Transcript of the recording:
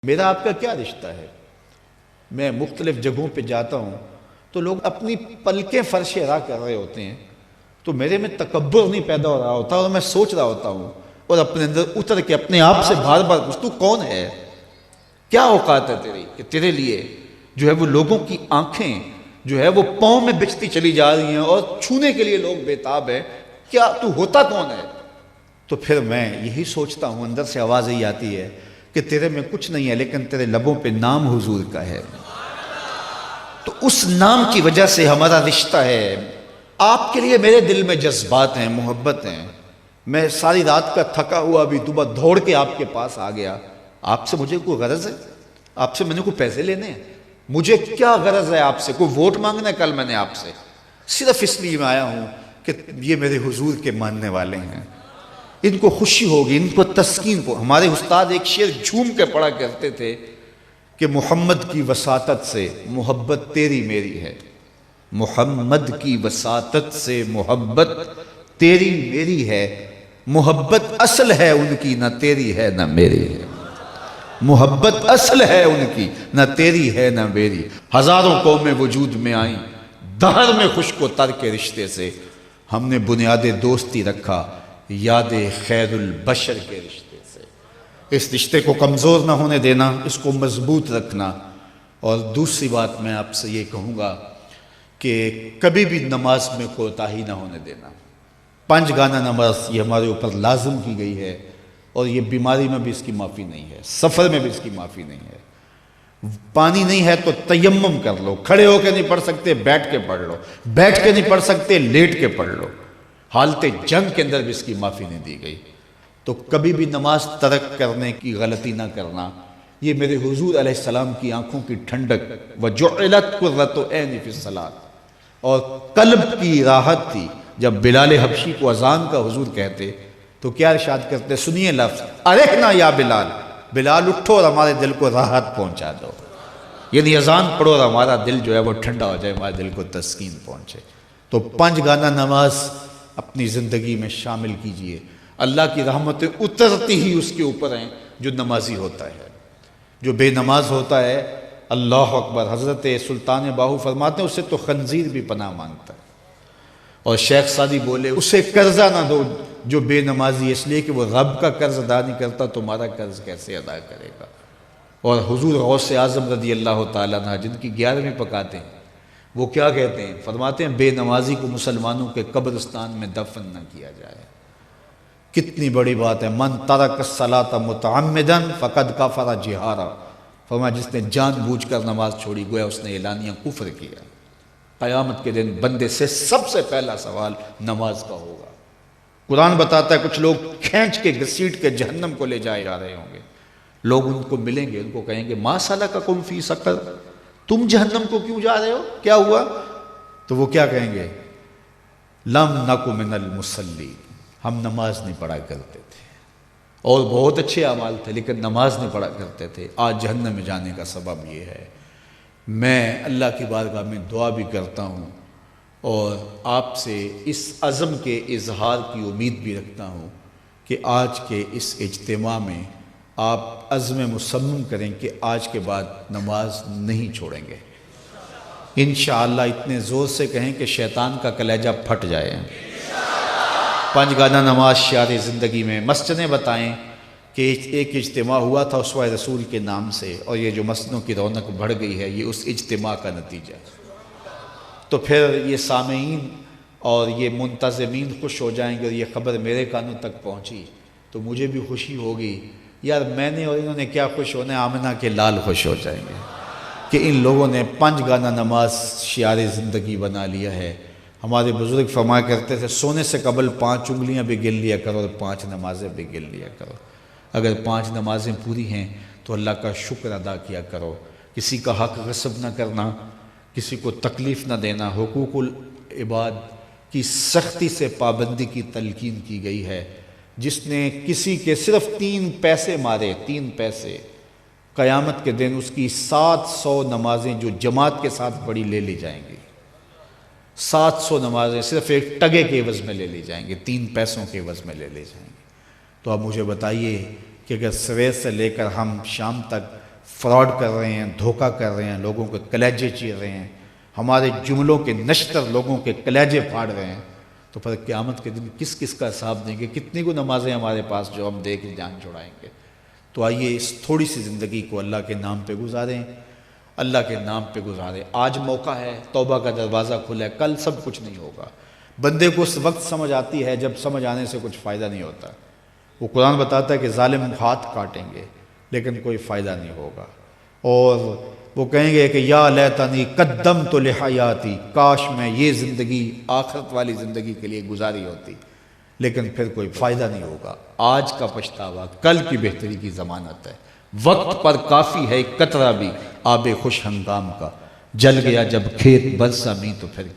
میرا آپ کا کیا رشتہ ہے؟ میں مختلف جگہوں پہ جاتا ہوں تو لوگ اپنی پلکیں فرش راہ کر رہے ہوتے ہیں تو میرے میں تکبر نہیں پیدا ہو رہا ہوتا اور میں سوچ رہا ہوتا ہوں اور اپنے اندر اتر کے اپنے آپ سے بار بار پوچھتا ہوں کون ہے؟ کیا اوقات ہے تیری کہ تیرے لیے جو ہے وہ لوگوں کی آنکھیں جو ہے وہ پاؤں میں بچتی چلی جا رہی ہیں اور چھونے کے لیے لوگ بےتاب ہیں، کیا تو ہوتا کون ہے؟ تو پھر میں یہی سوچتا ہوں، اندر سے آواز یہی آتی ہے کہ تیرے میں کچھ نہیں ہے لیکن تیرے لبوں پہ نام حضور کا ہے، تو اس نام کی وجہ سے ہمارا رشتہ ہے۔ آپ کے لیے میرے دل میں جذبات ہیں، محبت ہیں۔ میں ساری رات کا تھکا ہوا بھی صبح دوڑ کے آپ کے پاس آ گیا۔ آپ سے مجھے کوئی غرض ہے؟ آپ سے میں نے کوئی پیسے لینے ہیں؟ مجھے کیا غرض ہے آپ سے؟ کوئی ووٹ مانگنا ہے کل میں نے آپ سے؟ صرف اس لیے میں آیا ہوں کہ یہ میرے حضور کے ماننے والے ہیں، ان کو خوشی ہوگی، ان کو تسکین کو۔ ہمارے استاد ایک شعر جھوم کے پڑھا کرتے تھے کہ محمد کی وساطت سے محبت تیری میری ہے، محمد کی وساطت سے محبت تیری میری ہے، محبت اصل ہے ان کی نہ تیری ہے نہ میری ہے، محبت اصل ہے ان کی نہ تیری ہے نہ میری۔ ہزاروں قومیں وجود میں آئیں دہر میں خشک و تر کے رشتے سے، ہم نے بنیاد دوستی رکھا یاد خیر البشر کے رشتے سے۔ اس رشتے کو کمزور نہ ہونے دینا، اس کو مضبوط رکھنا۔ اور دوسری بات میں آپ سے یہ کہوں گا کہ کبھی بھی نماز میں کوتاہی نہ ہونے دینا۔ 5 گانا نماز یہ ہمارے اوپر لازم کی گئی ہے اور یہ بیماری میں بھی اس کی معافی نہیں ہے، سفر میں بھی اس کی معافی نہیں ہے۔ پانی نہیں ہے تو تیمم کر لو، کھڑے ہو کے نہیں پڑھ سکتے بیٹھ کے پڑھ لو، بیٹھ کے نہیں پڑھ سکتے لیٹ کے پڑھ لو۔ حالت جنگ کے اندر بھی اس کی معافی نہیں دی گئی۔ تو کبھی بھی نماز ترک کرنے کی غلطی نہ کرنا۔ یہ میرے حضور علیہ السلام کی آنکھوں کی ٹھنڈک وَجُعِلَتْ قُرَّةُ عَيْنِ فِي الصَّلَاةِ، اور قلب کی راحت تھی۔ جب بلال حبشی کو اذان کا حضور کہتے تو کیا ارشاد کرتے؟ سنیے لفظ ارحنا یا بلال، بلال اٹھو اور ہمارے دل کو راحت پہنچا دو، یعنی اذان پڑھو اور ہمارا دل جو ہے وہ ٹھنڈا ہو جائے، ہمارے دل کو تسکین پہنچے۔ تو 5 گانا نماز اپنی زندگی میں شامل کیجئے۔ اللہ کی رحمتیں اترتی ہی اس کے اوپر ہیں جو نمازی ہوتا ہے۔ جو بے نماز ہوتا ہے، اللہ اکبر، حضرت سلطان باہو فرماتے ہیں اسے تو خنزیر بھی پناہ مانگتا ہے۔ اور شیخ سعدی بولے اسے قرضہ نہ دو جو بے نمازی ہے، اس لیے کہ وہ رب کا قرض ادا نہیں کرتا، تمہارا قرض کیسے ادا کرے گا۔ اور حضور غوث اعظم رضی اللہ تعالیٰ عنہ جن کی 11ویں پکاتے ہیں، وہ کیا کہتے ہیں؟ فرماتے ہیں بے نمازی کو مسلمانوں کے قبرستان میں دفن نہ کیا جائے۔ کتنی بڑی بات ہے، من ترک الصلاۃ متعمدا فقد کفر جہارا، فرمایا جس نے جان بوجھ کر نماز چھوڑی گویا اس نے اعلانیہ کفر کیا۔ قیامت کے دن بندے سے سب سے پہلا سوال نماز کا ہوگا۔ قرآن بتاتا ہے کچھ لوگ کھینچ کے گھسیٹ کے جہنم کو لے جائے جا رہے ہوں گے، لوگ ان کو ملیں گے، ان کو کہیں گے ما سلککم فی سقر، تم جہنم کو کیوں جا رہے ہو، کیا ہوا؟ تو وہ کیا کہیں گے؟ لم نک من المصلین، ہم نماز نہیں پڑھا کرتے تھے، اور بہت اچھے اعمال تھے لیکن نماز نہیں پڑھا کرتے تھے، آج جہنم میں جانے کا سبب یہ ہے۔ میں اللہ کی بارگاہ میں دعا بھی کرتا ہوں اور آپ سے اس عزم کے اظہار کی امید بھی رکھتا ہوں کہ آج کے اس اجتماع میں آپ عزم مصمم کریں کہ آج کے بعد نماز نہیں چھوڑیں گے انشاءاللہ۔ اتنے زور سے کہیں کہ شیطان کا کلیجہ پھٹ جائے۔ 5 گانا نماز شعار زندگی میں۔ مسجدیں بتائیں کہ ایک اجتماع ہوا تھا اسوہ رسول کے نام سے، اور یہ جو مسجدوں کی رونق بڑھ گئی ہے یہ اس اجتماع کا نتیجہ ہے۔ تو پھر یہ سامعین اور یہ منتظمین خوش ہو جائیں گے اور یہ خبر میرے کانوں تک پہنچی تو مجھے بھی خوشی ہوگی، یار میں نے اور انہوں نے کیا خوش ہونے، آمنہ کے لال خوش ہو جائیں گے کہ ان لوگوں نے 5 گانا نماز شعار زندگی بنا لیا ہے۔ ہمارے بزرگ فرمایا کرتے تھے سونے سے قبل 5 انگلیاں بھی گن لیا کرو اور 5 نمازیں بھی گن لیا کرو۔ اگر 5 نمازیں پوری ہیں تو اللہ کا شکر ادا کیا کرو۔ کسی کا حق غصب نہ کرنا، کسی کو تکلیف نہ دینا، حقوق العباد کی سختی سے پابندی کی تلقین کی گئی ہے۔ جس نے کسی کے صرف 3 پیسے مارے، 3 پیسے، قیامت کے دن اس کی 700 نمازیں جو جماعت کے ساتھ پڑھی لے لی جائیں گی۔ 700 نمازیں صرف ایک ٹگے کے عوض میں لے لی جائیں گی، 3 پیسوں کے عوض میں لے لی جائیں گی۔ تو اب مجھے بتائیے کہ اگر سویر سے لے کر ہم شام تک فراڈ کر رہے ہیں، دھوکہ کر رہے ہیں، لوگوں کے کلیجے چیر رہے ہیں، ہمارے جملوں کے نشتر لوگوں کے کلیجے پھاڑ رہے ہیں، تو پھر قیامت کے دن کس کس کا حساب دیں گے؟ کتنی کو نمازیں ہمارے پاس جو ہم دے کے جان چھڑائیں گے؟ تو آئیے اس تھوڑی سی زندگی کو اللہ کے نام پہ گزاریں، اللہ کے نام پہ گزاریں۔ آج موقع ہے، توبہ کا دروازہ کھلا ہے، کل سب کچھ نہیں ہوگا۔ بندے کو اس وقت سمجھ آتی ہے جب سمجھ آنے سے کچھ فائدہ نہیں ہوتا۔ وہ قرآن بتاتا ہے کہ ظالم ہاتھ کاٹیں گے لیکن کوئی فائدہ نہیں ہوگا، اور وہ کہیں گے کہ یا لیتنی قدمت لحیاتی، کاش میں یہ زندگی آخرت والی زندگی کے لیے گزاری ہوتی، لیکن پھر کوئی فائدہ نہیں ہوگا۔ آج کا پچھتاوا کل کی بہتری کی ضمانت ہے۔ وقت پر کافی ہے ایک قطرہ بھی آب خوش ہنگام کا، جل گیا جب کھیت برسا می تو پھر